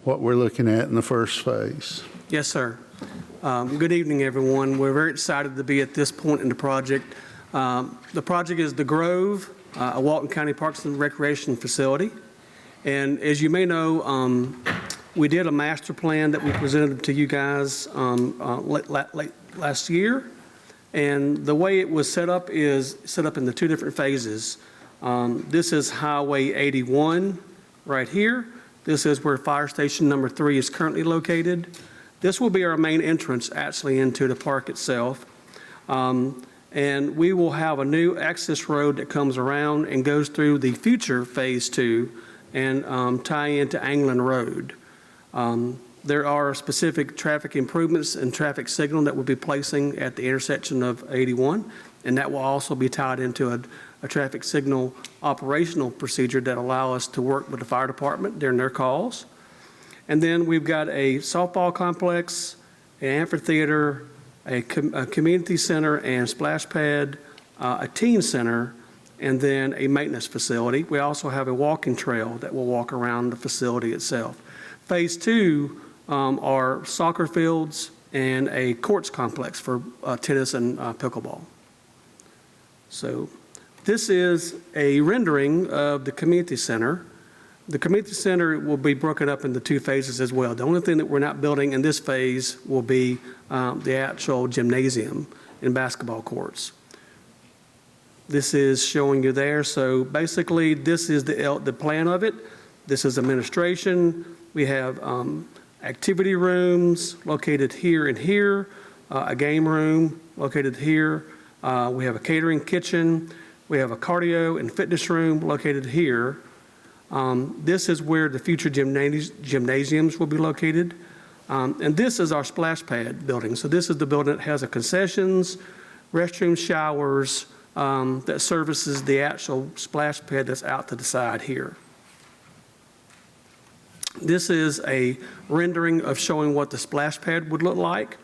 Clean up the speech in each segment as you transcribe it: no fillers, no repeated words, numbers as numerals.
what we're looking at in the first phase? Yes, sir. Good evening, everyone. We're very excited to be at this point in the project. The project is The Grove, a Walton County Parks and Recreation facility. And as you may know, we did a master plan that we presented to you guys late last year. And the way it was set up is set up in the two different phases. This is Highway 81 right here. This is where Fire Station number 3 is currently located. This will be our main entrance actually into the park itself. And we will have a new access road that comes around and goes through the future Phase 2 and tie into Anglin Road. There are specific traffic improvements and traffic signal that we'll be placing at the intersection of 81, and that will also be tied into a traffic signal operational procedure that allow us to work with the fire department during their calls. And then we've got a softball complex, an amphitheater, a community center and splash pad, a teen center, and then a maintenance facility. We also have a walking trail that will walk around the facility itself. Phase 2 are soccer fields and a courts complex for tennis and pickleball. So this is a rendering of the community center. The community center will be broken up into 2 phases as well. The only thing that we're not building in this phase will be the actual gymnasium and basketball courts. This is showing you there. So basically, this is the plan of it. This is administration. We have activity rooms located here and here, a game room located here. We have a catering kitchen. We have a cardio and fitness room located here. This is where the future gymnasiums will be located. And this is our splash pad building. So this is the building that has a concessions, restrooms, showers, that services the actual splash pad that's out to the side here. This is a rendering of showing what the splash pad would look like.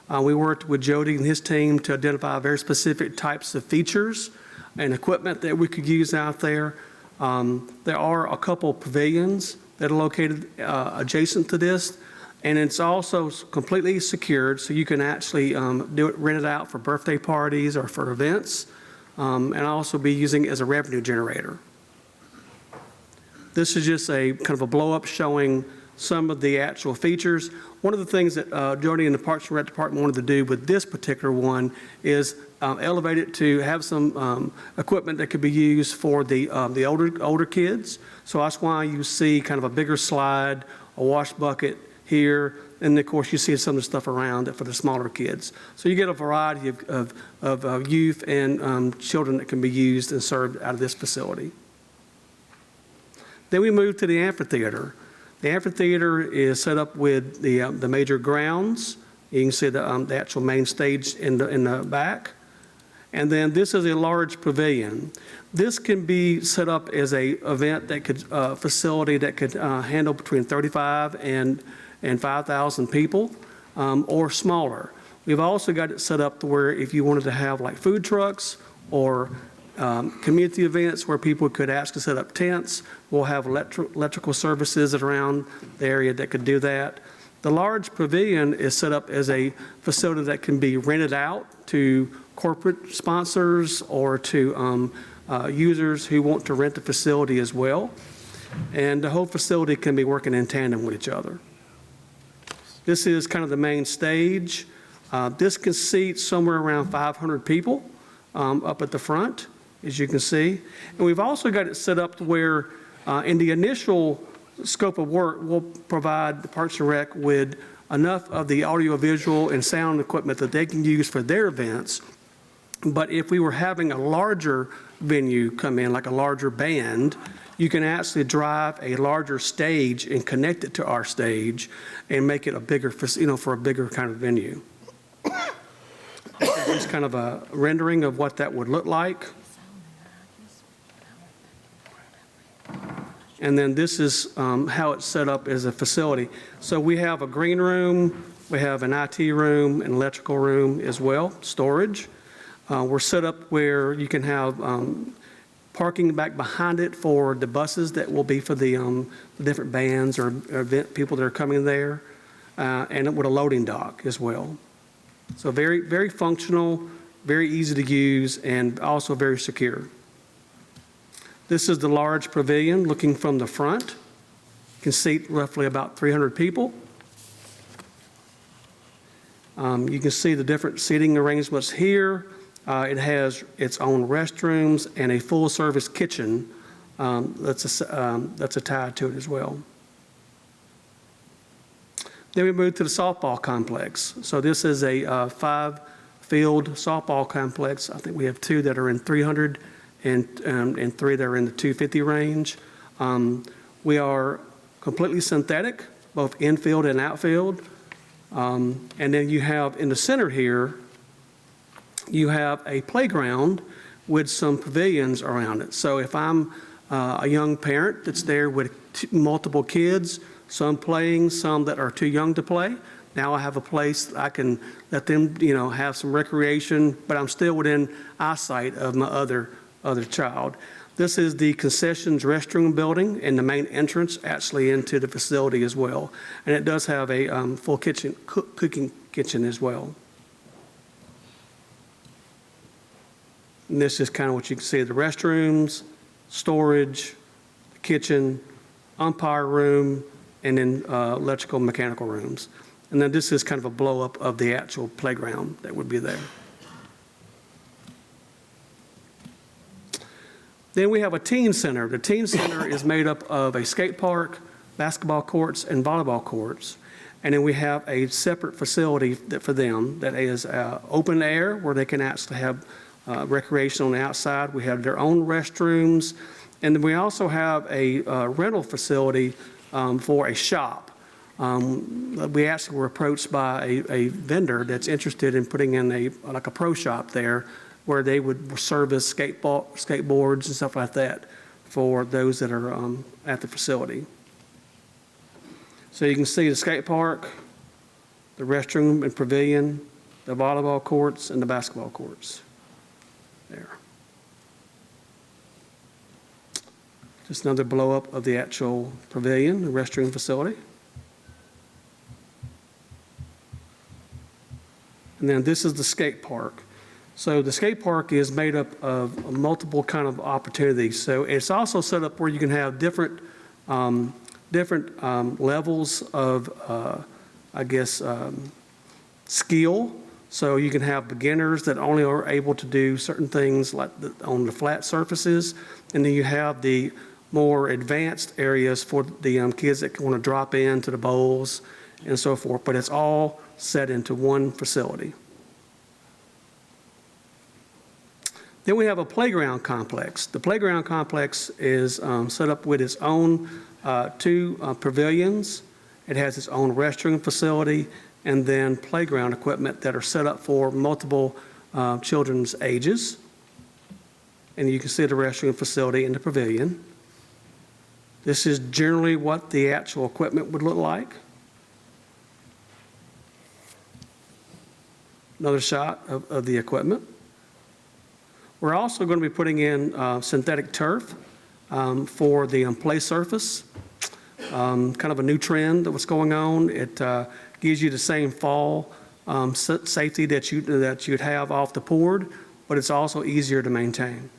We worked with Jody and his team to identify very specific types of features and equipment that we could use out there. There are a couple pavilions that are located adjacent to this, and it's also completely secured, so you can actually rent it out for birthday parties or for events, and also be using it as a revenue generator. This is just a kind of a blow-up showing some of the actual features. One of the things that Jody and the Parks and Rec Department wanted to do with this particular one is elevate it to have some equipment that could be used for the older kids. So that's why you see kind of a bigger slide, a wash bucket here, and of course you see some of the stuff around it for the smaller kids. So you get a variety of youth and children that can be used and served out of this facility. Then we move to the amphitheater. The amphitheater is set up with the major grounds. You can see the actual main stage in the back. And then this is a large pavilion. This can be set up as a event that could, facility that could handle between 35 and 5,000 people, or smaller. We've also got it set up to where if you wanted to have like food trucks or community events where people could actually set up tents. We'll have electrical services around the area that could do that. The large pavilion is set up as a facility that can be rented out to corporate sponsors or to users who want to rent the facility as well. And the whole facility can be working in tandem with each other. This is kind of the main stage. This can seat somewhere around 500 people up at the front, as you can see. And we've also got it set up to where in the initial scope of work, we'll provide the Parks and Rec with enough of the audiovisual and sound equipment that they can use for their events. But if we were having a larger venue come in, like a larger band, you can actually drive a larger stage and connect it to our stage and make it a bigger, for a bigger kind of venue. This is kind of a rendering of what that would look like. And then this is how it's set up as a facility. So we have a green room, we have an IT room, an electrical room as well, storage. We're set up where you can have parking back behind it for the buses that will be for the different bands or event people that are coming there, and with a loading dock as well. So very, very functional, very easy to use, and also very secure. This is the large pavilion looking from the front. You can seat roughly about 300 people. You can see the different seating arrangements here. It has its own restrooms and a full-service kitchen that's attached to it as well. Then we move to the softball complex. So this is a 5-field softball complex. I think we have 2 that are in 300 and 3 that are in the 250 range. We are completely synthetic, both infield and outfield. And then you have in the center here, you have a playground with some pavilions around it. So if I'm a young parent that's there with multiple kids, some playing, some that are too young to play, now I have a place that I can let them, have some recreation, but I'm still within eyesight of my other child. This is the concessions restroom building and the main entrance actually into the facility as well. And it does have a full kitchen, cooking kitchen as well. And this is kind of what you can see, the restrooms, storage, the kitchen, umpire room, and then electrical and mechanical rooms. And then this is kind of a blow-up of the actual playground that would be there. Then we have a teen center. The teen center is made up of a skate park, basketball courts, and volleyball courts. And then we have a separate facility for them that is open air where they can actually have recreation on the outside. We have their own restrooms. And then we also have a rental facility for a shop. We actually were approached by a vendor that's interested in putting in a pro shop there where they would service skateboards and stuff like that for those that are at the facility. So you can see the skate park, the restroom and pavilion, the volleyball courts, and the basketball courts there. Just another blow-up of the actual pavilion, the restroom facility. And then this is the skate park. So the skate park is made up of multiple kind of opportunities. So it's also set up where you can have different levels of, skill. So you can have beginners that only are able to do certain things like on the flat surfaces. And then you have the more advanced areas for the kids that want to drop into the bowls and so forth. But it's all set into one facility. Then we have a playground complex. The playground complex is set up with its own 2 pavilions. It has its own restroom facility and then playground equipment that are set up for multiple children's ages. And you can see the restroom facility in the pavilion. This is generally what the actual equipment would look like. Another shot of the equipment. We're also going to be putting in synthetic turf for the play surface. Kind of a new trend that was going on. It gives you the same fall safety that you'd have off the board, but it's also easier to maintain.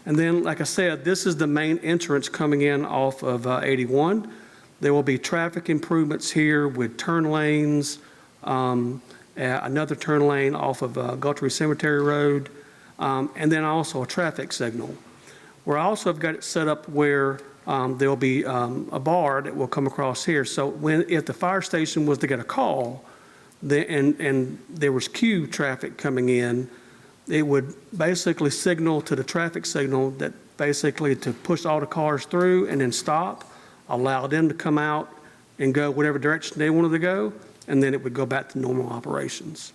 And then, like I said, this is the main entrance coming in off of 81. There will be traffic improvements here with turn lanes, another turn lane off of Guthrie Cemetery Road, and then also a traffic signal. We're also got it set up where there'll be a bar that will come across here. So if the fire station was to get a call and there was queue traffic coming in, it would basically signal to the traffic signal that basically to push all the cars through and then stop, allow them to come out and go whatever direction they wanted to go, and then it would go back to normal operations.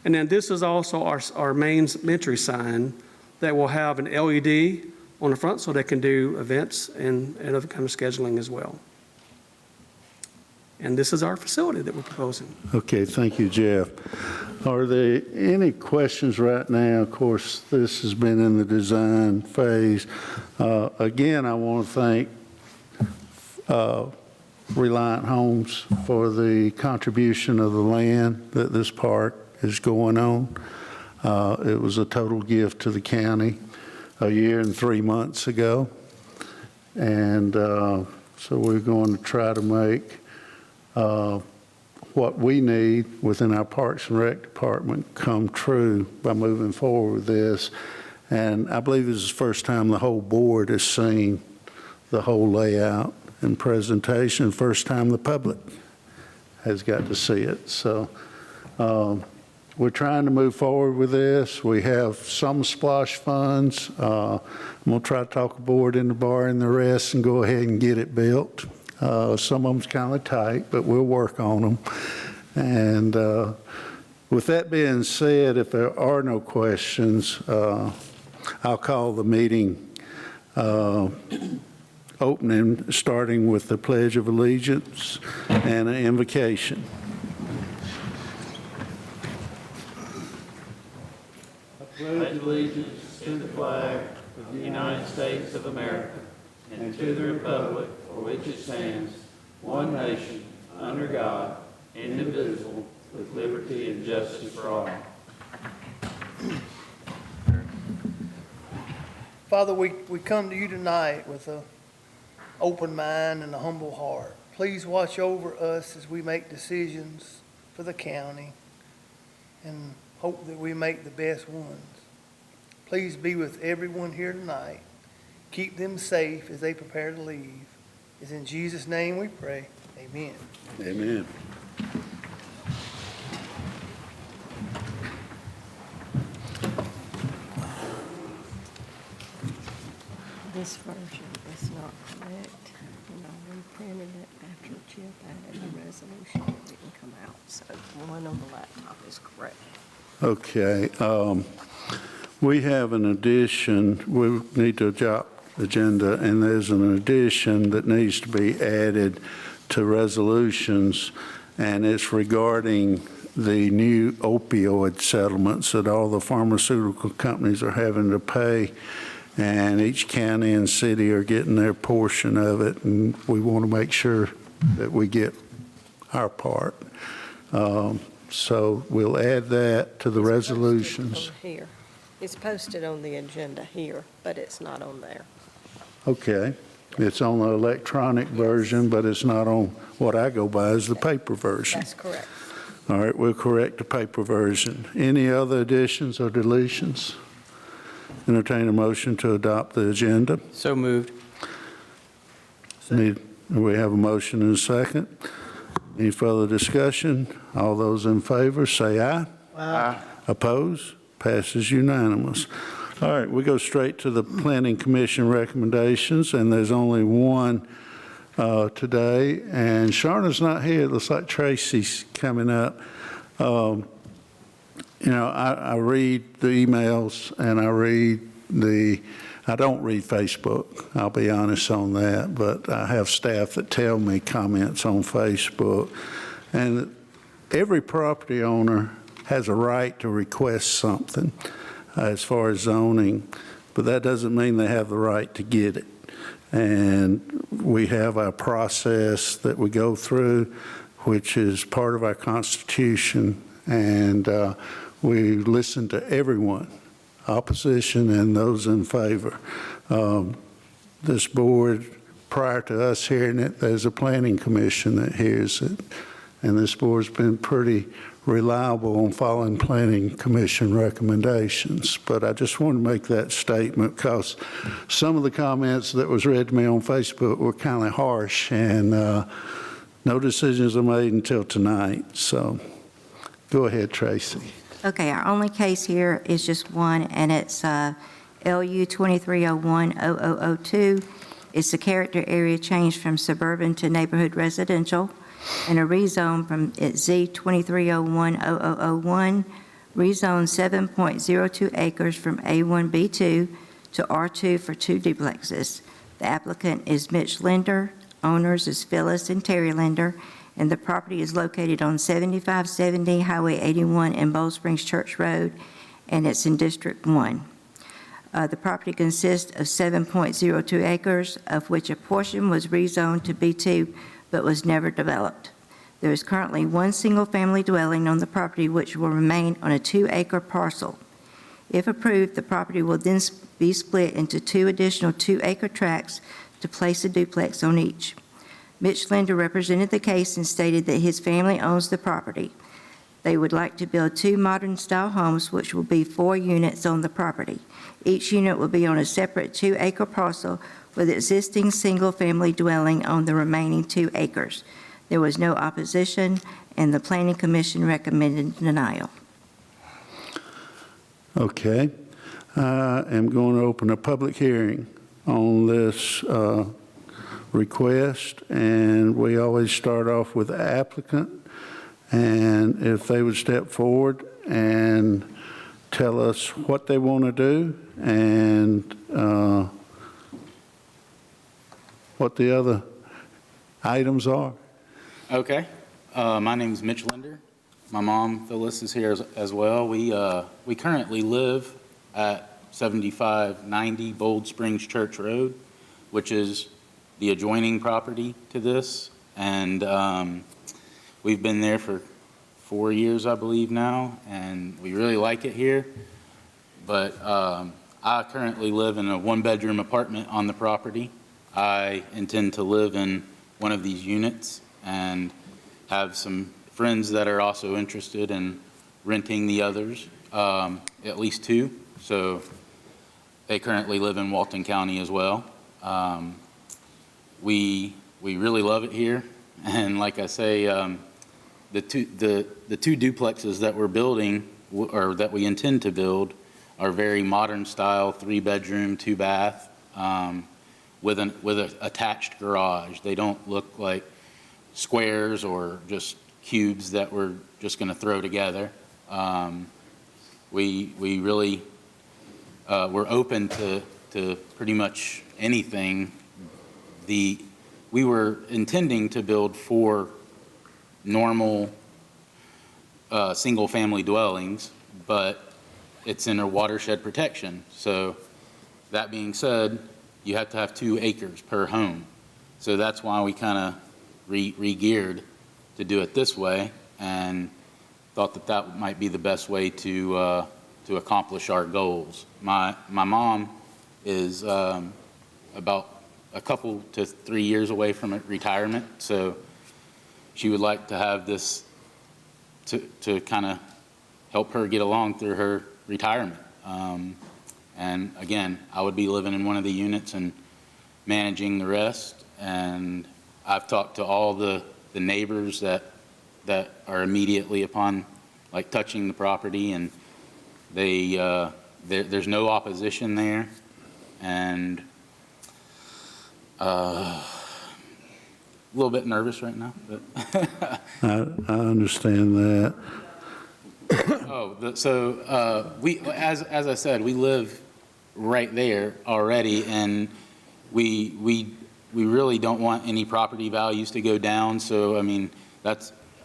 And then this is also our main entry sign that will have an LED on the front so they can do events and other kind of scheduling as well. And this is our facility that we're proposing. Okay, thank you, Jeff. Are there any questions right now? Of course, this has been in the design phase. Again, I want to thank Reliant Homes for the contribution of the land that this park is going on. It was a total gift to the county a year and 3 months ago. And so we're going to try to make what we need within our Parks and Rec department come true by moving forward with this. And I believe this is the first time the whole board has seen the whole layout and presentation, first time the public has got to see it. So we're trying to move forward with this. We have some splosh funds. I'm going to try to talk a board in the bar and the rest and go ahead and get it built. Some of them's kind of tight, but we'll work on them. And with that being said, if there are no questions, I'll call the meeting opening, starting with the Pledge of Allegiance and an invocation. I pledge allegiance to the flag of the United States of America and to the republic for which it stands, one nation, under God, indivisible, with liberty and justice for all. Father, we come to you tonight with an open mind and a humble heart. Please watch over us as we make decisions for the county and hope that we make the best ones. Please be with everyone here tonight. Keep them safe as they prepare to leave. It's in Jesus' name we pray. Amen. Amen. This version is not correct, and I reprinted it after Chip added the resolution. It didn't come out, so the one on the laptop is correct. Okay. We have an addition. We need to adopt the agenda, and there's an addition that needs to be added to resolutions, and it's regarding the new opioid settlements that all the pharmaceutical companies are having to pay, and each county and city are getting their portion of it, and we want to make sure that we get our part. So we'll add that to the resolutions. Here. It's posted on the agenda here, but it's not on there. Okay. It's on the electronic version, but it's not on what I go by as the paper version. That's correct. All right, we'll correct the paper version. Any other additions or deletions? Entertain a motion to adopt the agenda. So moved. We have a motion and a second. Any further discussion? All those in favor, say aye. Aye. Opposed? Passes unanimous. All right, we go straight to the Planning Commission recommendations, and there's only one today. And Sharna's not here. It looks like Tracy's coming up. You know, I read the emails and I don't read Facebook, I'll be honest on that, but I have staff that tell me comments on Facebook. And every property owner has a right to request something as far as zoning, but that doesn't mean they have the right to get it. And we have our process that we go through, which is part of our Constitution, and we listen to everyone, opposition and those in favor. This board, prior to us hearing it, there's a planning commission that hears it, and this board's been pretty reliable on following planning commission recommendations. But I just want to make that statement because some of the comments that was read to me on Facebook were kind of harsh, and no decisions are made until tonight. So go ahead, Tracy. Okay, our only case here is just one, and it's LU 2301-0002. It's the character area change from suburban to neighborhood residential, and a rezone from Z 2301-0001, rezone 7.02 acres from A1B2 to R2 for 2 duplexes. The applicant is Mitch Linder, owners is Phyllis and Terry Linder, and the property is located on 7570 Highway 81 and Bold Springs Church Road, and it's in District 1. The property consists of 7.02 acres, of which a portion was rezoned to B2 but was never developed. There is currently one single-family dwelling on the property which will remain on a 2-acre parcel. If approved, the property will then be split into 2 additional 2-acre tracts to place a duplex on each. Mitch Linder represented the case and stated that his family owns the property. They would like to build 2 modern-style homes, which will be 4 units on the property. Each unit will be on a separate 2-acre parcel with existing single-family dwelling on the remaining 2 acres. There was no opposition, and the Planning Commission recommended denial. Okay. I am going to open a public hearing on this request, and we always start off with the applicant. And if they would step forward and tell us what they want to do and what the other items are. Okay. My name's Mitch Linder. My mom, Phyllis, is here as well. We currently live at 7590 Bold Springs Church Road, which is the adjoining property to this. And we've been there for 4 years, I believe now, and we really like it here. But I currently live in a 1-bedroom apartment on the property. I intend to live in one of these units and have some friends that are also interested in renting the others, at least 2. So they currently live in Walton County as well. We really love it here, and like I say, the two duplexes that we're building or that we intend to build are very modern style, 3-bedroom, 2-bath, with an attached garage. They don't look like squares or just cubes that we're just going to throw together. We really we're open to pretty much anything. We were intending to build 4 normal single-family dwellings, but it's in a watershed protection. So that being said, you have to have 2 acres per home. So that's why we kind of re-geared to do it this way, and thought that that might be the best way to accomplish our goals. My mom is about a couple to 3 years away from retirement, so she would like to have this to kind of help her get along through her retirement. And again, I would be living in one of the units and managing the rest. And I've talked to all the neighbors that are immediately upon, like, touching the property, and there's no opposition there. And a little bit nervous right now, but I understand that. we, as I said, we live right there already, and we really don't want any property values to go down. So I mean,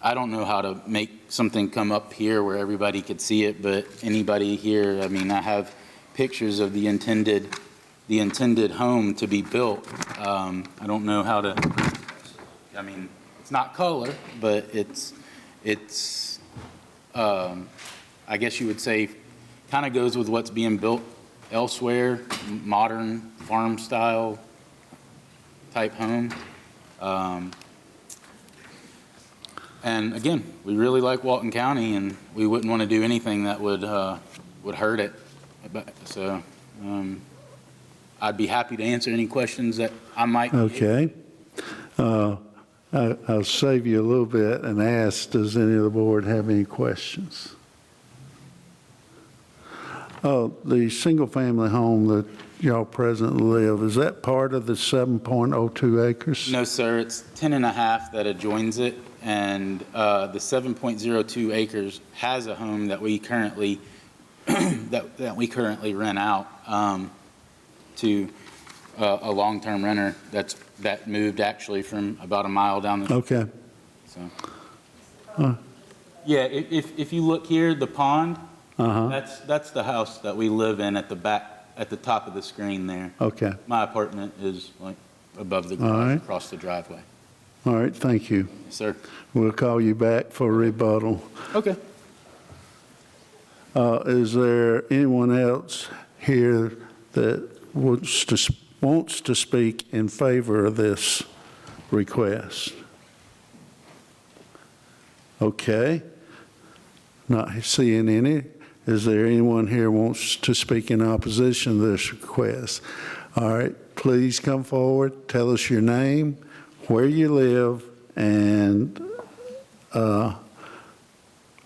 I don't know how to make something come up here where everybody could see it, but anybody here, I mean, I have pictures of the intended home to be built. I don't know how to, I mean, it's not color, but it's I guess you would say kind of goes with what's being built elsewhere, modern farm style type home. And again, we really like Walton County, and we wouldn't want to do anything that would hurt it. So I'd be happy to answer any questions that I might. Okay. I'll save you a little bit and ask, does any of the board have any questions? The single-family home that y'all presently live, is that part of the 7.02 acres? No, sir. It's 10 and a half that adjoins it, and the 7.02 acres has a home that we currently that we currently rent out to a long-term renter that moved actually from about a mile down the. Okay. So, yeah, if you look here, the pond, Uh-huh, that's the house that we live in at the back, at the top of the screen there. okay. My apartment is like above the All garage, right. across the driveway. All right, thank you. Yes, sir. We'll call you back for rebuttal. Okay. Is there anyone else here that wants to speak in favor of this request? Okay. Not seeing any. Is there anyone here wants to speak in opposition to this request? All right, please come forward, tell us your name, where you live, and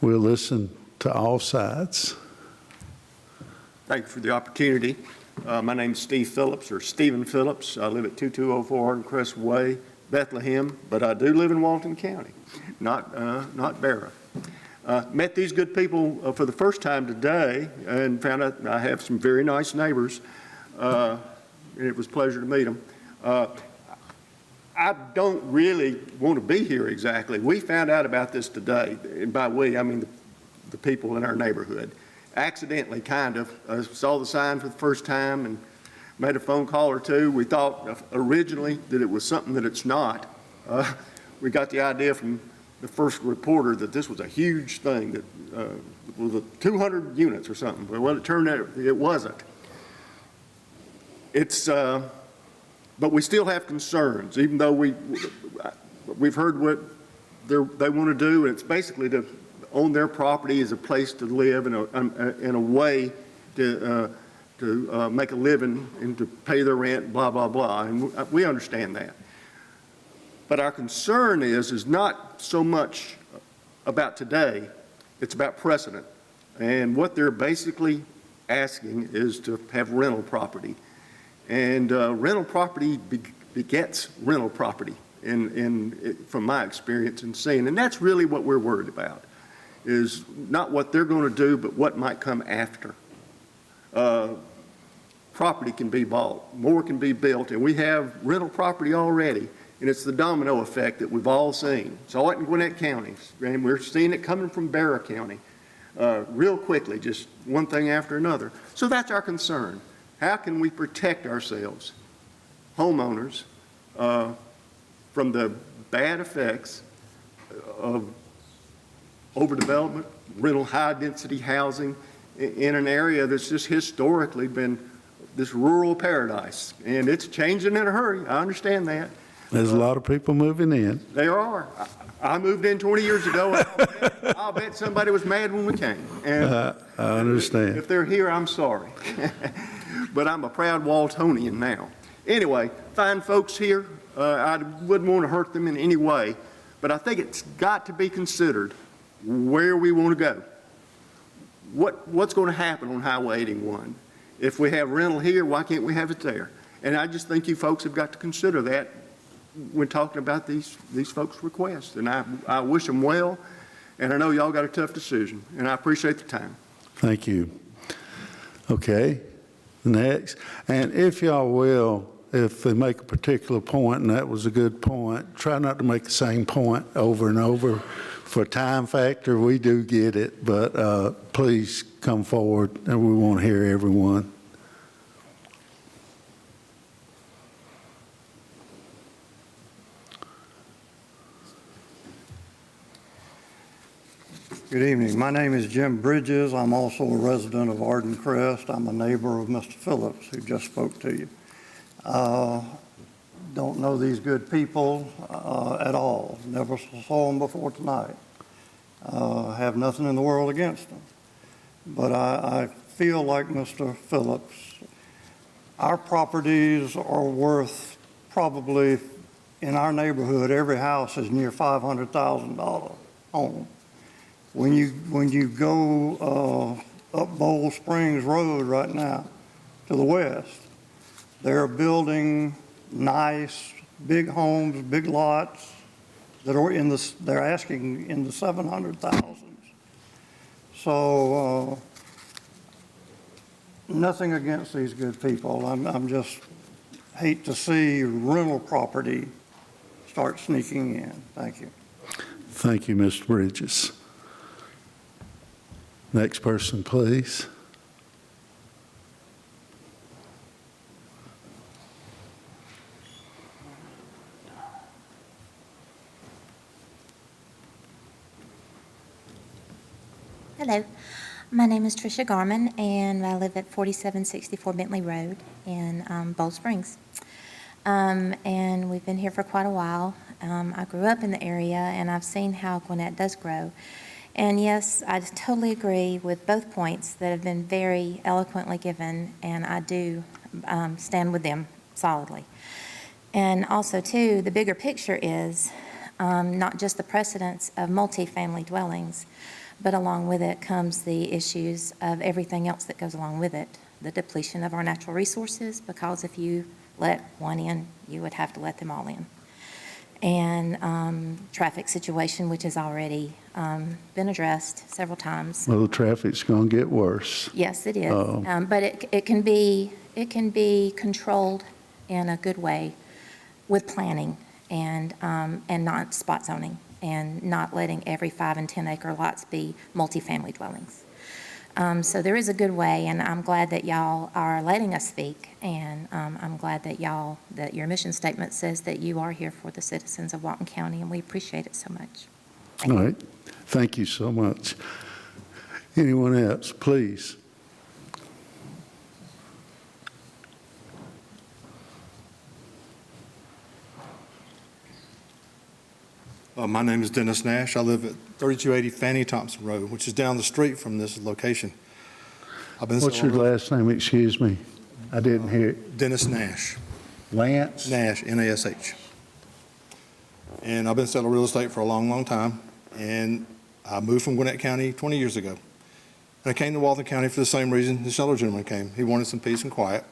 we'll listen to all sides. Thank you for the opportunity. My name's Steve Phillips, or Stephen Phillips. I live at 2204 Arden Crest Way, Bethlehem, but I do live in Walton County, not Barra. Met these good people for the first time today and found out I have some very nice neighbors, and it was a pleasure to meet them. I don't really want to be here exactly. We found out about this today, and by we, I mean the people in our neighborhood. Accidentally, kind of. I saw the sign for the first time and made a phone call or two. We thought originally that it was something that it's not. We got the idea from the first reporter that this was a huge thing, that was 200 units or something. Well, it turned out it wasn't. But we still have concerns, even though we've heard what they want to do. And it's basically to own their property as a place to live in a way to make a living and to pay their rent, blah, blah, blah. And we understand that. But our concern is not so much about today, it's about precedent. And what they're basically asking is to have rental property. And rental property begets rental property from my experience and seeing. And that's really what we're worried about, is not what they're going to do, but what might come after. Property can be bought, more can be built, and we have rental property already. And it's the domino effect that we've all seen. Saw it in Gwinnett County, and we're seeing it coming from Barra County real quickly, just one thing after another. So that's our concern. How can we protect ourselves, homeowners, from the bad effects of overdevelopment, rental high-density housing in an area that's just historically been this rural paradise? And it's changing in a hurry. I understand that. There's a lot of people moving in. There are. I moved in 20 years ago. And I'll bet somebody was mad when we came. And I understand. if they're here, I'm sorry. But I'm a proud Waltonian now. Anyway, fine folks here. I wouldn't want to hurt them in any way. But I think it's got to be considered where we want to go. What's going to happen on Highway 81? If we have rental here, why can't we have it there? And I just think you folks have got to consider that when talking about these folks' requests. And I wish them well, and I know y'all got a tough decision, and I appreciate the time. Thank you. Okay, next. And if y'all will, if they make a particular point, and that was a good point, try not to make the same point over and over. For time factor, we do get it, but please come forward, and we want to hear everyone. Good evening. My name is Jim Bridges. I'm also a resident of Arden Crest. I'm a neighbor of Mr. Phillips, who just spoke to you. Don't know these good people at all. Never saw them before tonight. Have nothing in the world against them. But I feel like Mr. Phillips. Our properties are worth probably, in our neighborhood, every house is near $500,000 home. When you go up Bowl Springs Road right now to the west, they're building nice, big homes, big lots that are they're asking in the 700,000s. So nothing against these good people. I'm just hate to see rental property start sneaking in. Thank you. Thank you, Mr. Bridges. Next person, please. Hello, my name is Tricia Garman, and I live at 4764 Bentley Road in Bowl Springs. And we've been here for quite a while. I grew up in the area, and I've seen how Gwinnett does grow. And yes, I totally agree with both points that have been very eloquently given, and I do stand with them solidly. And also, too, the bigger picture is not just the precedence of multifamily dwellings, but along with it comes the issues of everything else that goes along with it. The depletion of our natural resources, because if you let one in, you would have to let them all in. And traffic situation, which has already been addressed several times. Well, the traffic's going to get worse. Yes, it is. Oh. But it can be controlled in a good way with planning and not spot zoning, and not letting every 5 and 10 acre lots be multifamily dwellings. So there is a good way, and I'm glad that y'all are letting us speak, and I'm glad that that your mission statement says that you are here for the citizens of Walton County, and we appreciate it so much. Thank All you. right. Thank you so much. Anyone else, please? My name is Dennis Nash. I live at 3280 Fannie Thompson Road, which is down the street from this location. What's your last name? Excuse me. I didn't hear it. Dennis Nash. Lance? Nash, N-A-S-H. And I've been selling real estate for a long, long time. And I moved from Gwinnett County 20 years ago. And I came to Walton County for the same reason this other gentleman came. He wanted some peace and quiet.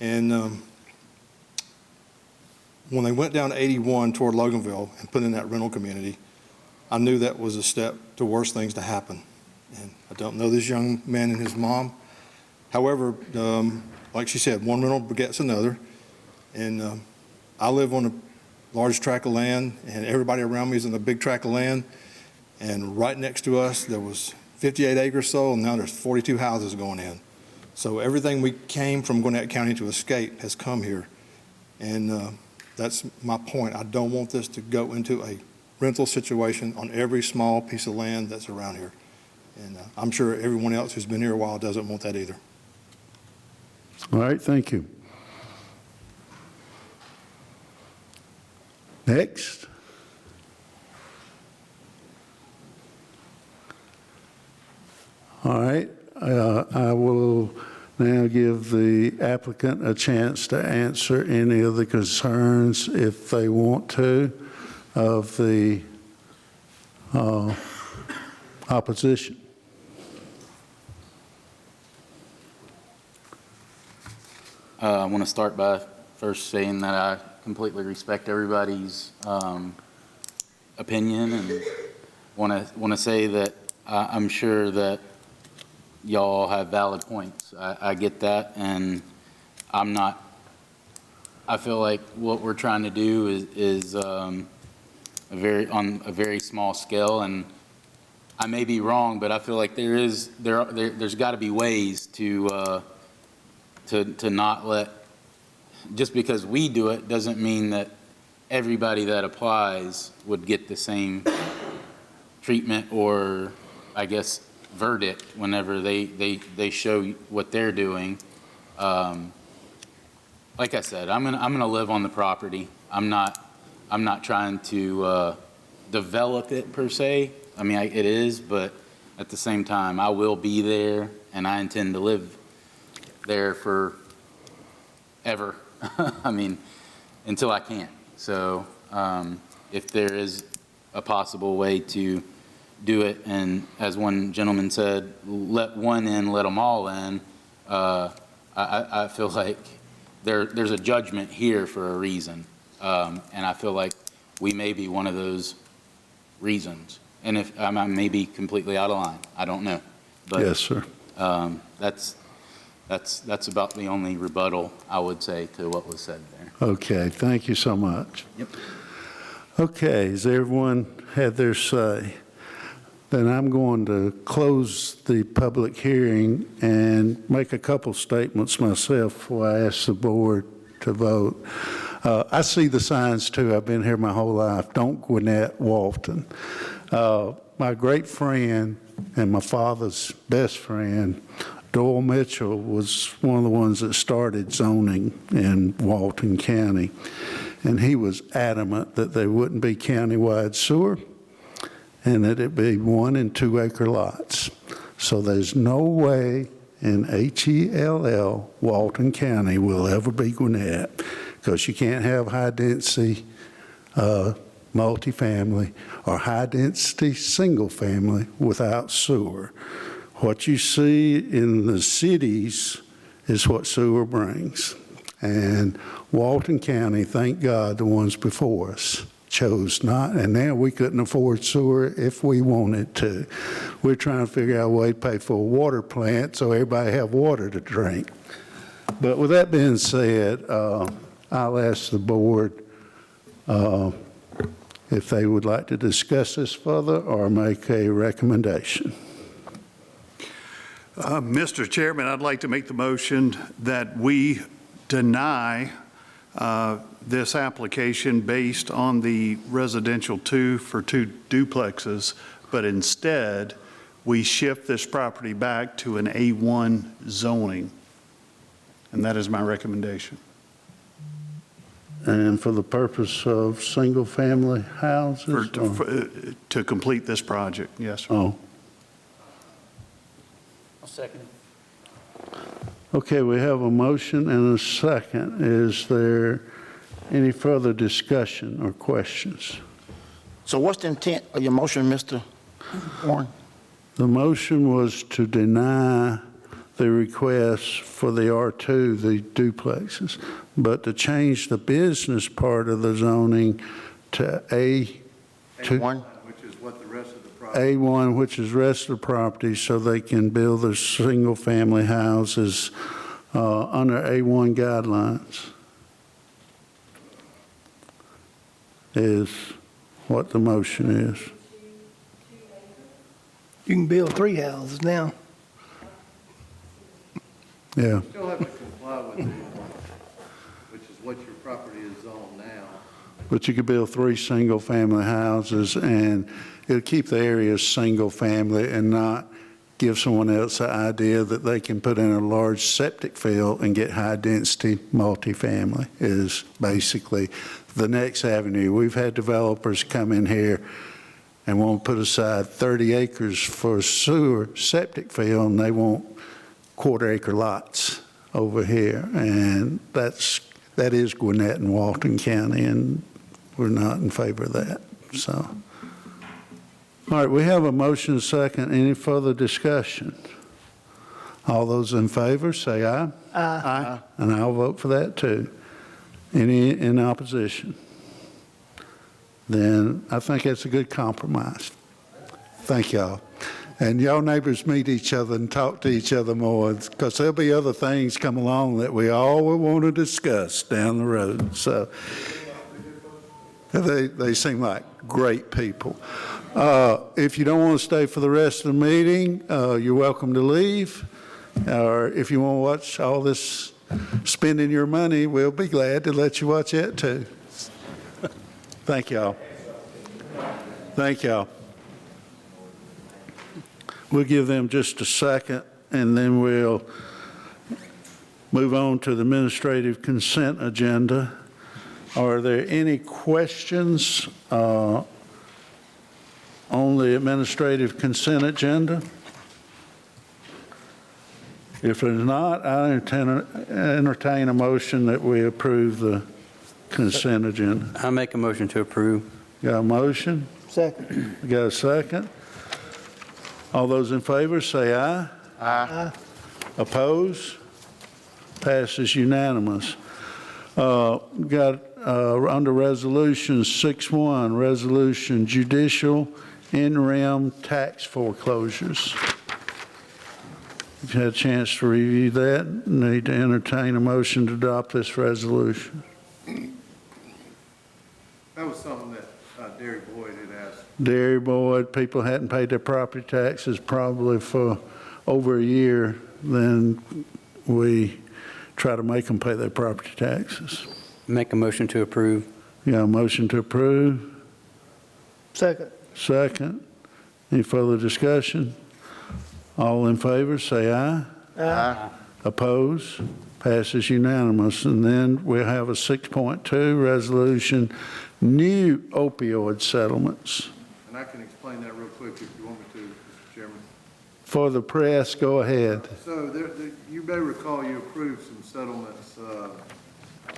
And when they went down 81 toward Loganville and put in that rental community, I knew that was a step to worse things to happen. And I don't know this young man and his mom. However, like she said, one rental begets another. And I live on a large tract of land, and everybody around me is in a big tract of land. And right next to us, there was 58 acres sold, and now there's 42 houses going in. So everything we came from Gwinnett County to escape has come here. And that's my point. I don't want this to go into a rental situation on every small piece of land that's around here. And I'm sure everyone else who's been here a while doesn't want that either. All right, thank you. Next. All right, I will now give the applicant a chance to answer any of the concerns, if they want to, of the opposition. I want to start by first saying that I completely respect everybody's opinion, and want to say that I'm sure that y'all have valid points. I get that, and I feel like what we're trying to do is on a very small scale, and I may be wrong, but I feel like there's got to be ways to not let, just because we do it doesn't mean that everybody that applies would get the same treatment, or I guess verdict whenever they show what they're doing. Like I said, I'm gonna live on the property. I'm not trying to develop it per se. I mean, it is, but at the same time, I will be there, and I intend to live there for ever. I mean, until I can't. So if there is a possible way to do it, and as one gentleman said, let one in, let them all in, I feel like there's a judgment here for a reason. And I feel like we may be one of those reasons. And if I may be completely out of line, I don't know. But Yes, sir. that's about the only rebuttal I would say to what was said there. Okay, thank you so much. Yep. Okay, has everyone had their say? Then I'm going to close the public hearing and make a couple statements myself before I ask the board to vote. I see the signs too. I've been here my whole life. Don't Gwinnett Walton. My great friend and my father's best friend, Doyle Mitchell, was one of the ones that started zoning in Walton County. And he was adamant that there wouldn't be countywide sewer and that it be 1 and 2 acre lots. So there's no way in HELL, Walton County, will ever be Gwinnett, because you can't have high-density multifamily or high-density single-family without sewer. What you see in the cities is what sewer brings. And Walton County, thank God, the ones before us chose not, and now we couldn't afford sewer if we wanted to. We're trying to figure out a way to pay for a water plant so everybody have water to drink. But with that being said, I'll ask the board if they would like to discuss this further or make a recommendation. Mr. Chairman, I'd like to make the motion that we deny this application based on the residential 2 for 2 duplexes, but instead we shift this property back to an A1 zoning. And that is my recommendation. And for the purpose of single-family houses? To complete this project, yes, sir. Oh, I'll second it. okay, we have a motion and a second. Is there any further discussion or questions? So what's the intent of your motion, Mr. Warren? The motion was to deny the request for the R2, the duplexes, but to change the business part of the zoning to A2. A1? Which is what the rest of the property. A1, which is rest of the property, so they can build their single-family houses under A1 guidelines, is what the motion is. You can build 3 houses now. Yeah. Still have to comply with the, which is what your property is on now. But you could build 3 single-family houses, and it'll keep the area single-family and not give someone else the idea that they can put in a large septic field and get high-density multifamily is basically the next avenue. We've had developers come in here and want to put aside 30 acres for a sewer septic field, and they want quarter-acre lots over here. And that is Gwinnett and Walton County, and we're not in favor of that. So, all right, we have a motion second. Any further discussion? All those in favor, say aye. Aye. And I'll vote for that too. Any in opposition? Then I think that's a good compromise. Thank y'all. And y'all neighbors meet each other and talk to each other more, because there'll be other things come along that we all will want to discuss down the road. So they seem like great people. If you don't want to stay for the rest of the meeting, you're welcome to leave. Or if you want to watch all this spending your money, we'll be glad to let you watch that too. Thank y'all. Thank y'all. We'll give them just a second, and then we'll move on to the administrative consent agenda. Are there any questions on the administrative consent agenda? If there's not, I entertain a motion that we approve the consent agenda. I make a motion to approve. Got a motion? Second. We got a second? All those in favor, say aye. Aye. Oppose? Passes unanimous. Got under Resolution 6.1, Resolution Judicial In-Rem Tax Foreclosures. If you had a chance to review that, need to entertain a motion to adopt this resolution. That was something that Derry Boyd had asked. Dairy Board, people hadn't paid their property taxes probably for over a year, then we try to make them pay their property taxes. Make a motion to approve. You got a motion to approve? Second. Second. Any further discussion? All in favor, say aye. Aye. Oppose? Passes unanimous. And then we have a 6.2 resolution, new opioid settlements. And I can explain that real quick if you want me to, Mr. Chairman. For the press, go ahead. So you may recall you approved some settlements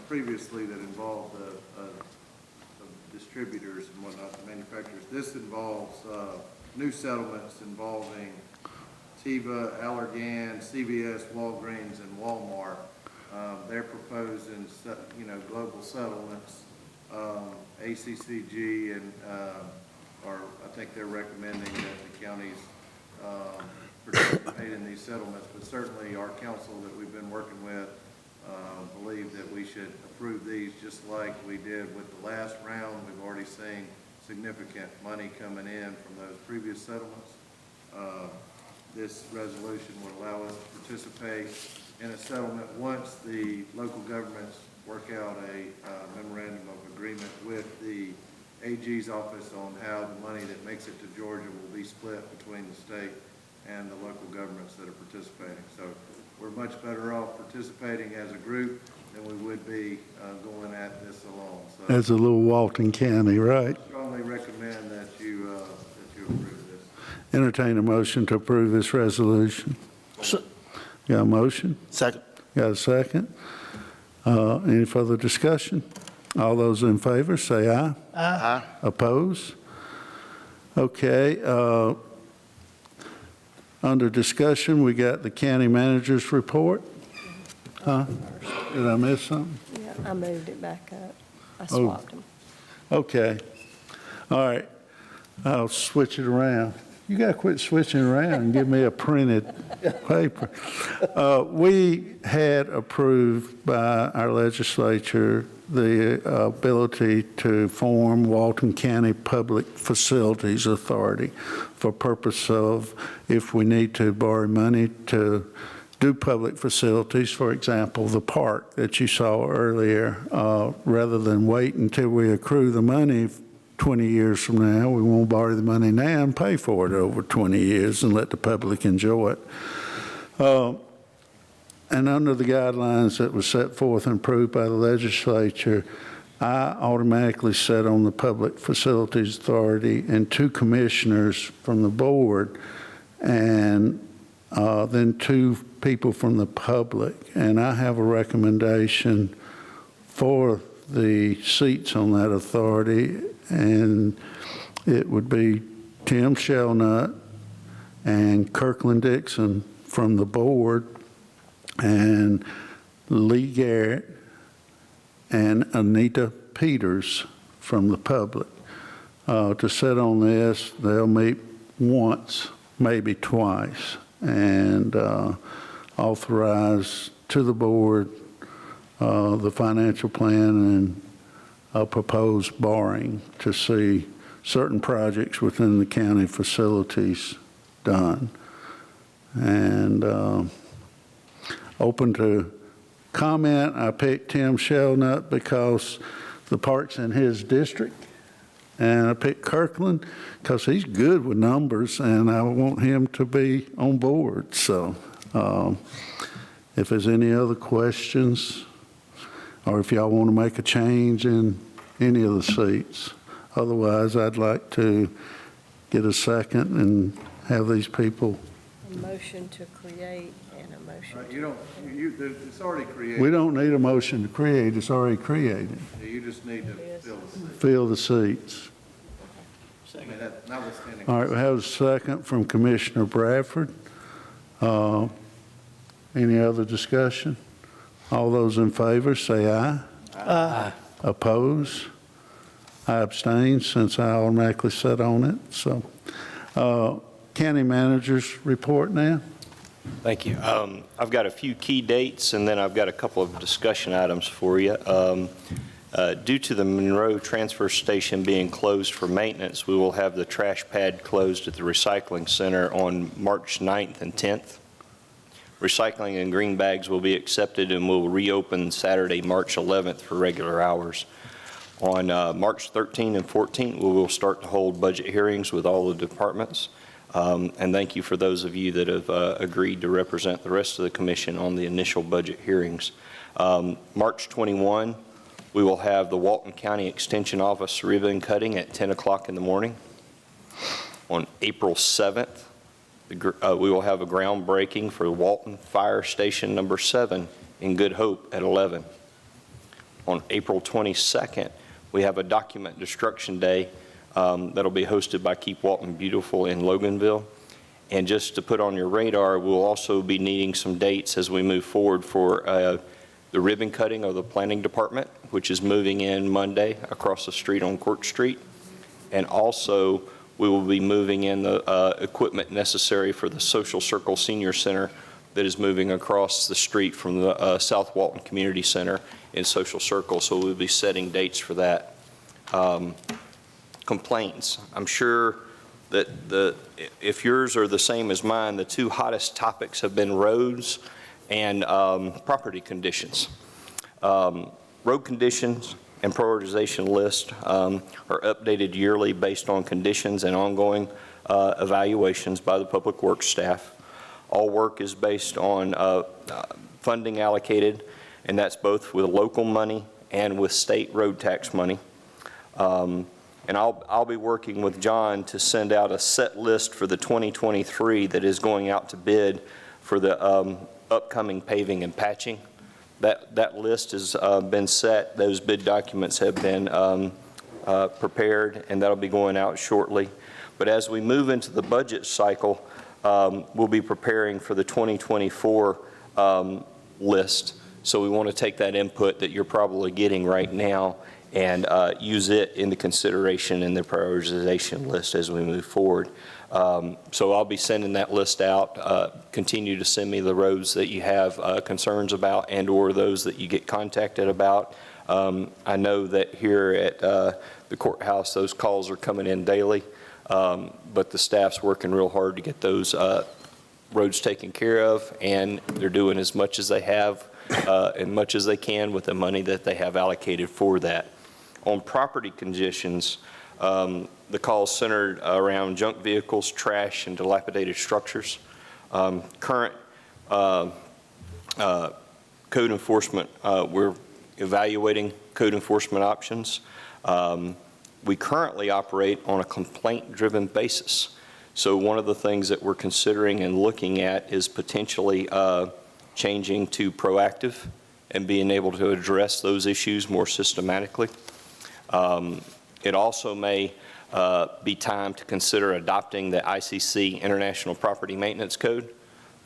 previously that involved distributors and whatnot, the manufacturers. This involves new settlements involving Teva, Allergan, CVS, Walgreens, and Walmart. They're proposing, global settlements. ACCG and I think they're recommending that the counties participate in these settlements, but certainly our council that we've been working with believe that we should approve these just like we did with the last round. We've already seen significant money coming in from those previous settlements. This resolution would allow us to participate in a settlement once the local governments work out a memorandum of agreement with the AG's office on how the money that makes it to Georgia will be split between the state and the local governments that are participating. So we're much better off participating as a group than we would be going at this alone. So As a little Walton County, right? I strongly recommend that you approve this. Entertain a motion to approve this resolution. Got a motion? Second. Got a second? Any further discussion? All those in favor, say aye. Aye. Oppose? Okay. Under discussion, we got the county manager's report. Huh? Did I miss something? Yeah, I moved it back up. I Oh. swapped them. Okay. All right. I'll switch it around. You got to quit switching around and give me a printed paper. We had approved by our legislature the ability to form Walton County Public Facilities Authority for purpose of if we need to borrow money to do public facilities, for example, the park that you saw earlier, rather than wait until we accrue the money 20 years from now, we won't borrow the money now and pay for it over 20 years and let the public enjoy it. And under the guidelines that were set forth and approved by the legislature, I automatically sat on the Public Facilities Authority and 2 commissioners from the board, and then 2 people from the public. And I have a recommendation for the seats on that authority, and it would be Tim Shelnut and Kirkland Dixon from the board, and Lee Garrett and Anita Peters from the public. To sit on this, they'll meet once, maybe twice, and authorize to the board the financial plan and proposed borrowing to see certain projects within the county facilities done. And open to comment. I picked Tim Shelnut because the park's in his district. And I picked Kirkland because he's good with numbers and I want him to be on board. So if there's any other questions, or if y'all want to make a change in any of the seats. Otherwise, I'd like to get a second and have these people. A motion to create and a motion It's already created. We don't need a motion to create, it's already created. You just need to fill the seat. Fill the seats. I mean, that notwithstanding. All right, we have a second from Commissioner Bradford. Any other discussion? All those in favor, say aye. Aye. Oppose? I abstain since I automatically sat on it. So, county manager's report now. Thank you. I've got a few key dates, and then I've got a couple of discussion items for you. Due to the Monroe Transfer Station being closed for maintenance, we will have the trash pad closed at the recycling center on March 9th and 10th. Recycling and green bags will be accepted and will reopen Saturday, March 11th for regular hours. On March 13th and 14th, we will start to hold budget hearings with all the departments. And thank you for those of you that have agreed to represent the rest of the commission on the initial budget hearings. March 21, we will have the Walton County Extension Office ribbon cutting at 10 o'clock in the morning. On April 7th, we will have a groundbreaking for Walton Fire Station number 7 in Good Hope at 11. On April 22nd, we have a document destruction day that'll be hosted by Keep Walton Beautiful in Loganville. And just to put on your radar, we'll also be needing some dates as we move forward for the ribbon cutting of the planning department, which is moving in Monday across the street on Court Street. And also, we will be moving in the equipment necessary for the Social Circle Senior Center that is moving across the street from the South Walton Community Center in Social Circle. So we'll be setting dates for that. Complaints. I'm sure that if yours are the same as mine, the two hottest topics have been roads and property conditions. Road conditions and prioritization list are updated yearly based on conditions and ongoing evaluations by the Public Works staff. All work is based on funding allocated, and that's both with local money and with state road tax money. And I'll be working with John to send out a set list for the 2023 that is going out to bid for the upcoming paving and patching. That list has been set. Those bid documents have been prepared, and that'll be going out shortly. But as we move into the budget cycle, we'll be preparing for the 2024 list. So we want to take that input that you're probably getting right now and use it into consideration in the prioritization list as we move forward. So I'll be sending that list out. Continue to send me the roads that you have concerns about and or those that you get contacted about. I know that here at the courthouse, those calls are coming in daily, but the staff's working real hard to get those roads taken care of, and they're doing as much as they have and much as they can with the money that they have allocated for that. On property conditions, the calls centered around junk vehicles, trash, and dilapidated structures. Current code enforcement, we're evaluating code enforcement options. We currently operate on a complaint-driven basis. So one of the things that we're considering and looking at is potentially changing to proactive and being able to address those issues more systematically. It also may be time to consider adopting the ICC International Property Maintenance Code.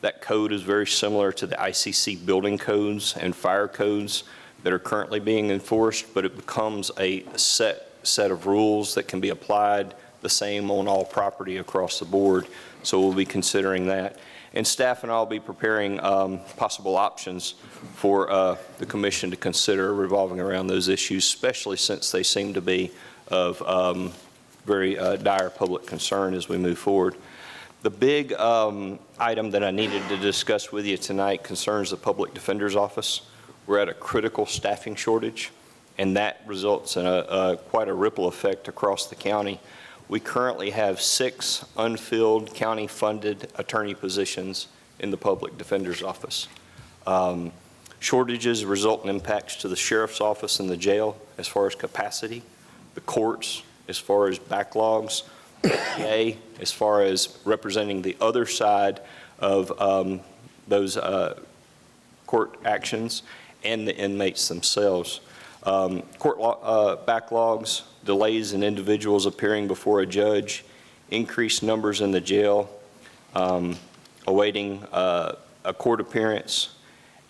That code is very similar to the ICC building codes and fire codes that are currently being enforced, but it becomes a set of rules that can be applied the same on all property across the board. So we'll be considering that. And staff and I will be preparing possible options for the commission to consider revolving around those issues, especially since they seem to be of very dire public concern as we move forward. The big item that I needed to discuss with you tonight concerns the Public Defender's Office. We're at a critical staffing shortage, and that results in quite a ripple effect across the county. We currently have 6 unfilled county-funded attorney positions in the Public Defender's Office. Shortages result in impacts to the sheriff's office and the jail as far as capacity, the courts as far as backlogs, PA as far as representing the other side of those court actions, and the inmates themselves. Court backlogs, delays in individuals appearing before a judge, increased numbers in the jail, awaiting a court appearance,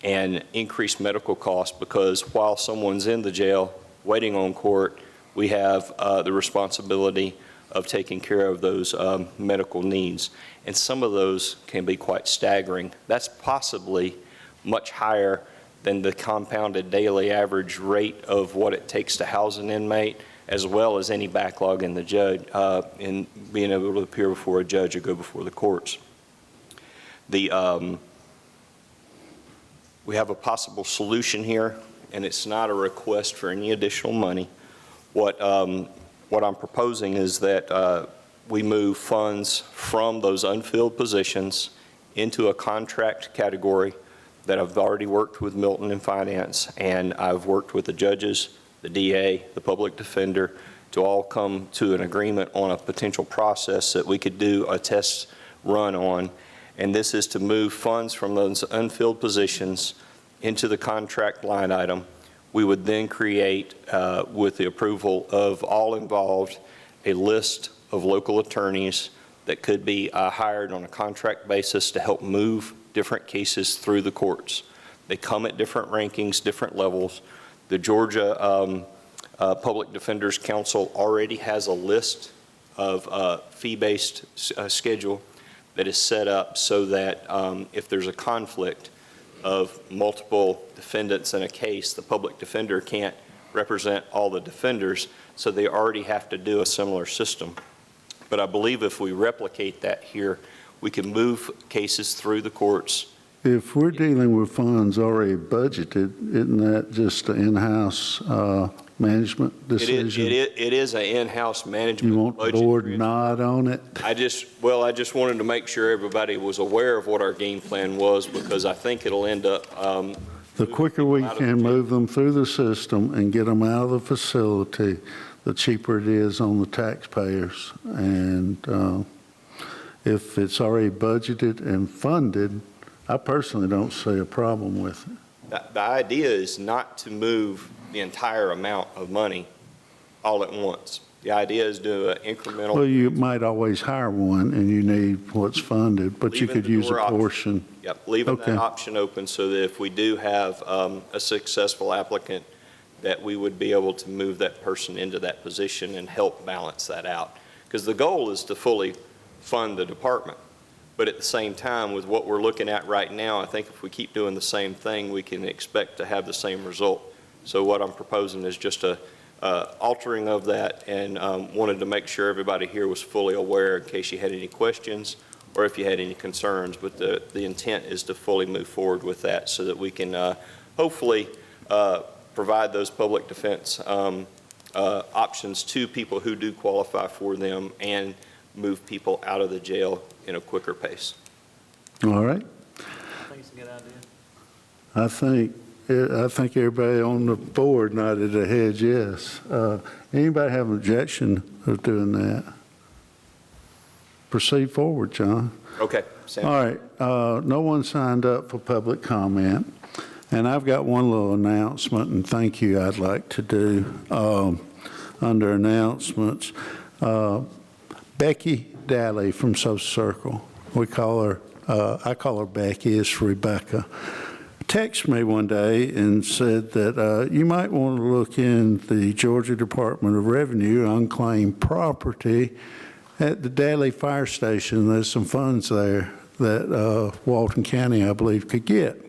and increased medical costs, because while someone's in the jail waiting on court, we have the responsibility of taking care of those medical needs. And some of those can be quite staggering. That's possibly much higher than the compounded daily average rate of what it takes to house an inmate, as well as any backlog in the judge, in being able to appear before a judge or go before the courts. We have a possible solution here, and it's not a request for any additional money. What I'm proposing is that we move funds from those unfilled positions into a contract category that I've already worked with Milton in finance, and I've worked with the judges, the DA, the public defender, to all come to an agreement on a potential process that we could do a test run on. And this is to move funds from those unfilled positions into the contract line item. We would then create, with the approval of all involved, a list of local attorneys that could be hired on a contract basis to help move different cases through the courts. They come at different rankings, different levels. The Georgia Public Defenders Council already has a list of fee-based schedule that is set up so that if there's a conflict of multiple defendants in a case, the public defender can't represent all the defenders, so they already have to do a similar system. But I believe if we replicate that here, we can move cases through the courts. If we're dealing with funds already budgeted, isn't that just an in-house management decision? It is an in-house management You want the budget. board nod on it? I just wanted to make sure everybody was aware of what our game plan was, because I think it'll end up. The quicker we can move them through the system and get them out of the facility, the cheaper it is on the taxpayers. And if it's already budgeted and funded, I personally don't see a problem with it. The idea is not to move the entire amount of money all at once. The idea is to do an incremental. Well, you might always hire one and you need what's funded, but you could use a portion. Yep, leaving that option open so that if we do have a successful applicant, that we would be able to move that person into that position and help balance that out. Because the goal is to fully fund the department. But at the same time, with what we're looking at right now, I think if we keep doing the same thing, we can expect to have the same result. So what I'm proposing is just a altering of that, and wanted to make sure everybody here was fully aware in case you had any questions or if you had any concerns. But the intent is to fully move forward with that so that we can hopefully provide those public defense options to people who do qualify for them and move people out of the jail in a quicker pace. All right. I think it's a good idea. I think everybody on the board nodded their heads yes. Anybody have an objection of doing that? Proceed forward, John. Okay. All right. No one signed up for public comment. And I've got one little announcement and thank you I'd like to do under announcements. Becky Daly from Social Circle, we call her, I call her Becky, it's Rebecca, texted me one day and said that you might want to look in the Georgia Department of Revenue unclaimed property at the Daly Fire Station. There's some funds there that Walton County, I believe, could get.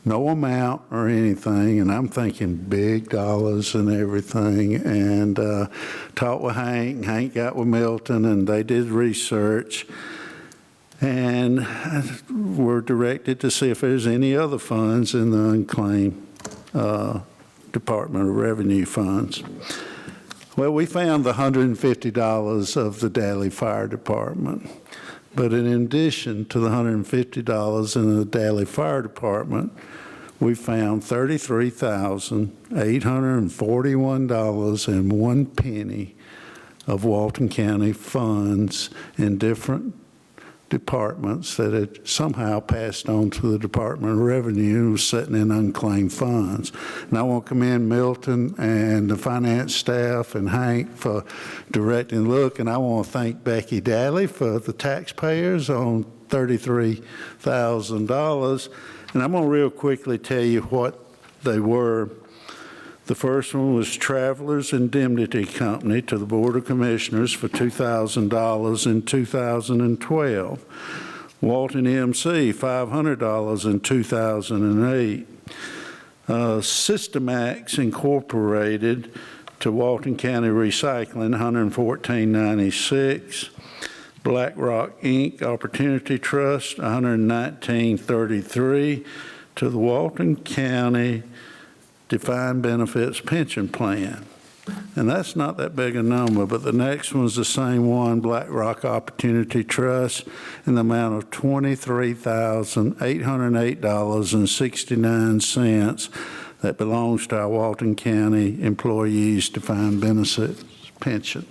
No amount or anything, and I'm thinking big dollars and everything, and talked with Hank got with Milton, and they did research, and were directed to see if there's any other funds in the unclaimed Department of Revenue funds. Well, we found the $150 of the Daly Fire Department. But in addition to the $150 in the Daly Fire Department, we found $33,841.01 of Walton County funds in different departments that had somehow passed on to the Department of Revenue and was sitting in unclaimed funds. And I want to commend Milton and the finance staff and Hank for directing the look, and I want to thank Becky Daly for the taxpayers on $33,000. And I'm going to real quickly tell you what they were. The first one was Travelers Indemnity Company to the Board of Commissioners for $2,000 in 2012. Walton EMC, $500 in 2008. Systemax Incorporated to Walton County Recycling, $114.96. BlackRock Inc. Opportunity Trust, $119.33 to the Walton County Defined Benefits Pension Plan. And that's not that big a number, but the next one's the same one, BlackRock Opportunity Trust, in the amount of $23,808.69 that belongs to our Walton County Employees Defined Benefits Pension.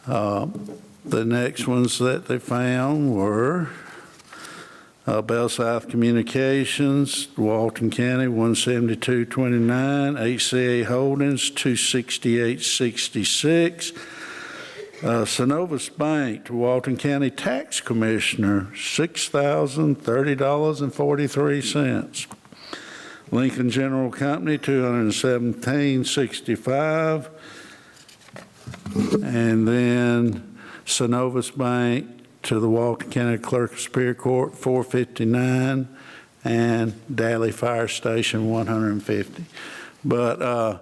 The next ones that they found were Bell South Communications, Walton County, 172.29, HCA Holdings, 268.66, Synovus Bank to Walton County Tax Commissioner, $6,030.43. Lincoln General Company, $217.65, and then Synovus Bank to the Walton County Clerk of Superior Court, $459, and Daly Fire Station, $150. But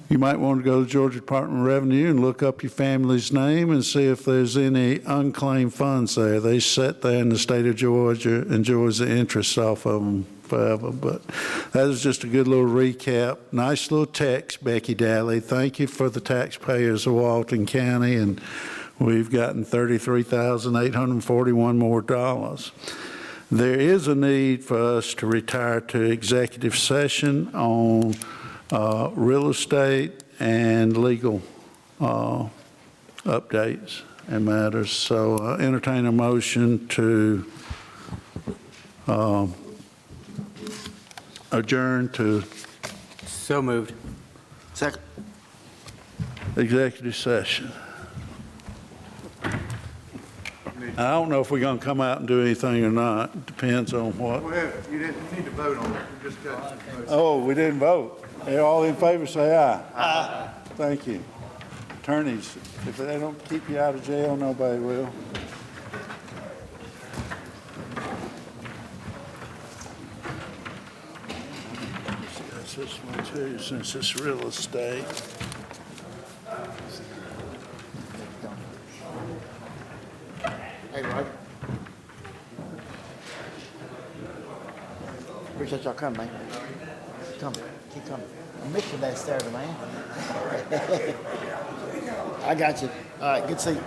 you might want to go to the Georgia Department of Revenue and look up your family's name and see if there's any unclaimed funds there. They sit there in the state of Georgia, enjoys the interest off of them forever. But that was just a good little recap. Nice little text, Becky Daly. Thank you for the taxpayers of Walton County, and we've gotten $33,841 more dollars. There is a need for us to retire to executive session on real estate and legal updates and matters. So entertain a motion to adjourn to So moved. Second. executive session. I don't know if we're going to come out and do anything or not. Depends on what. Well, you need to vote on it. You just got to vote. Oh, we didn't vote. All in favor, say aye. Aye. Thank you. Attorneys, if they don't keep you out of jail, nobody will. That's this one too, since it's real estate. Hey, Roger. Appreciate y'all coming, man. Come, keep coming. I missed you last Saturday, man. I got you. All right, good to see you.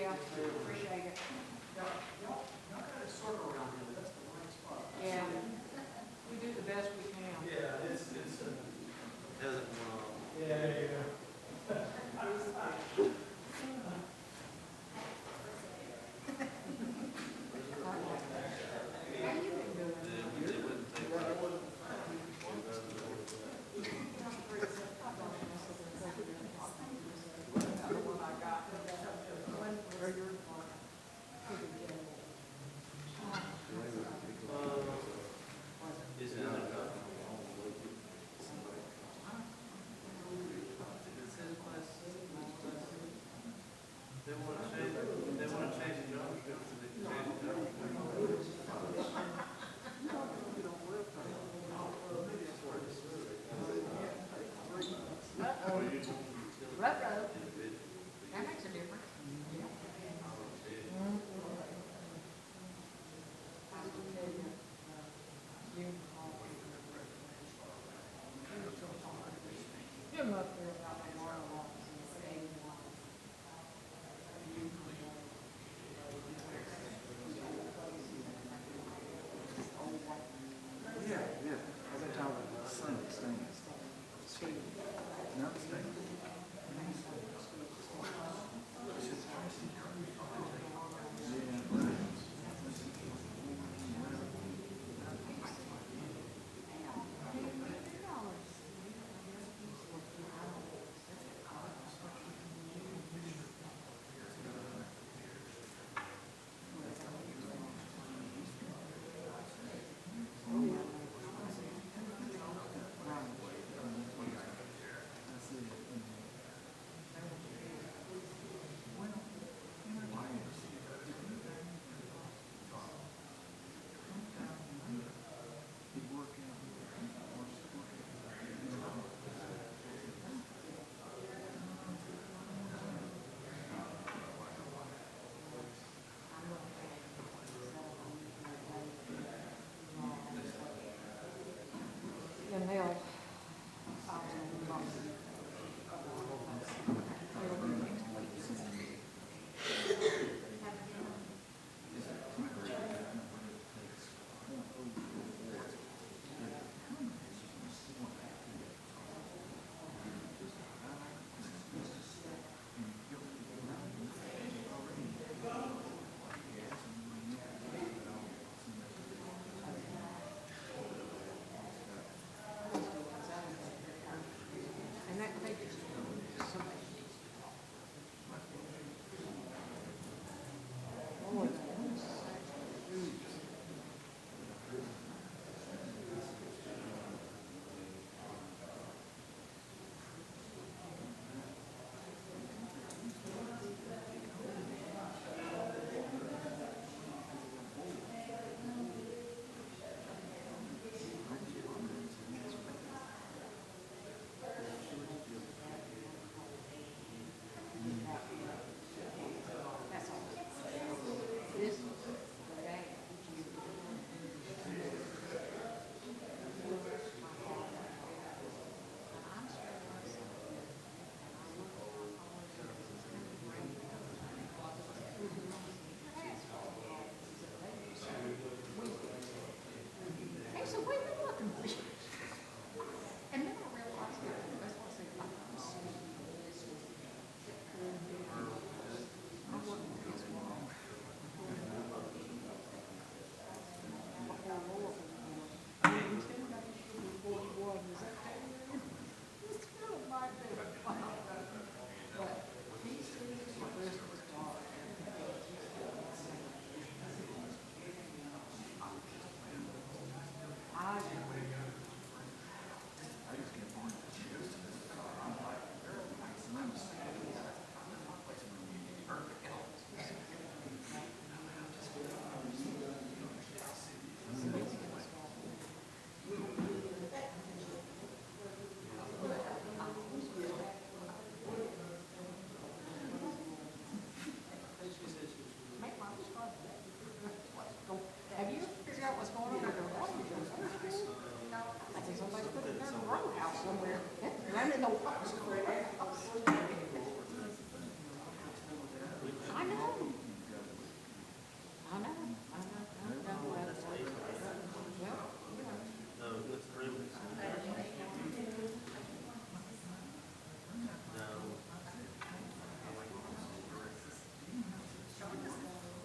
Yeah, appreciate it. Yeah, we do the best we can.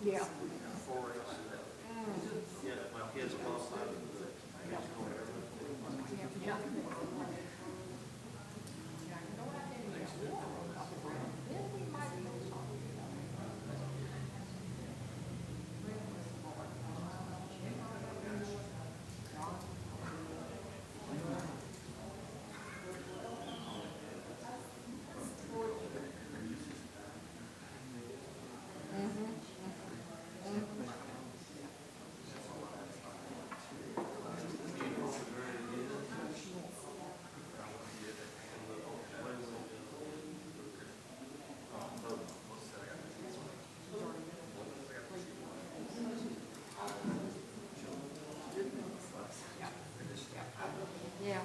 Yeah. Yeah.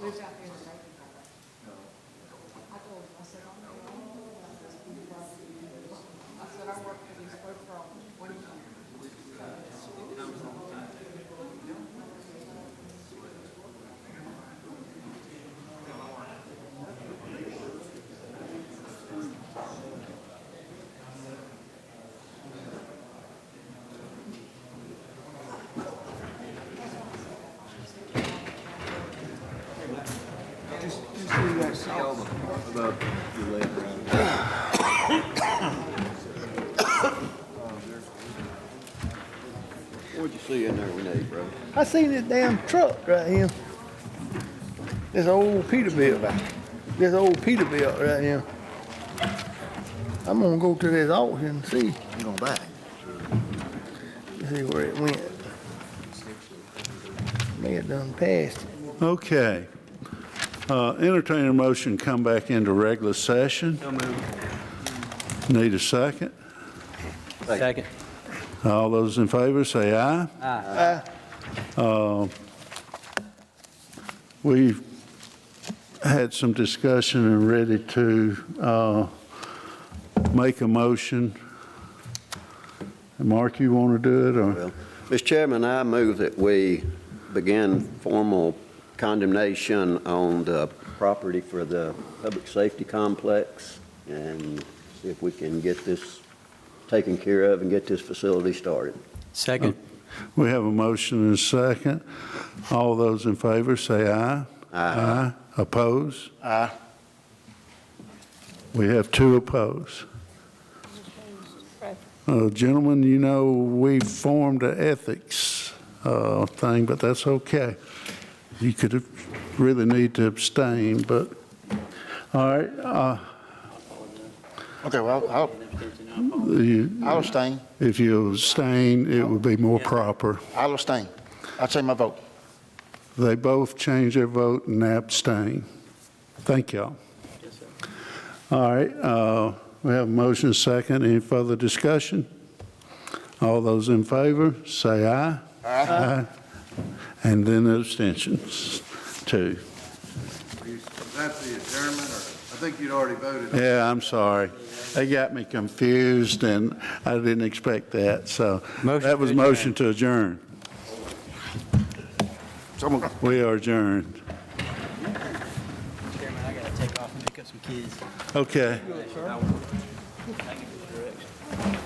Lives out there in the Bacon Valley. I told him, I said, I worked for these folks for 20 years. What'd you see in there we need, bro? I seen this damn truck right here. This old Peterbilt. This old Peterbilt right here. I'm gonna go to this auction and see. You gonna buy it? See where it went. May have done passed it. Okay. Entertain a motion, come back into regular session. Need a second? Second. All those in favor, say aye. We've had some discussion and ready to make a motion. Mark, you want to do it, or? Well, Mr. Chairman, I move that we begin formal condemnation on the property for the public safety complex and see if we can get this taken care of and get this facility started. Second. We have a motion and a second. All those in favor say aye. Aye. Oppose? Aye. We have 2 opposed. Gentlemen, you know, we formed an ethics thing, but that's okay. You could have really need to abstain, but, all right. Okay, well, I'll abstain. If you abstain, it would be more proper. I'll abstain. I'll change my vote. They both change their vote and abstain. Thank y'all. All right, we have a motion second. Any further discussion? All those in favor, say aye. Aye. And then the abstentions, 2. Was that the adjournment, or, I think you'd already voted. Yeah, I'm sorry. They got me confused, and I didn't expect that, so that was motion to adjourn. We are adjourned. Chairman, I gotta take off and pick up some kids. Okay. Thank you for the direction.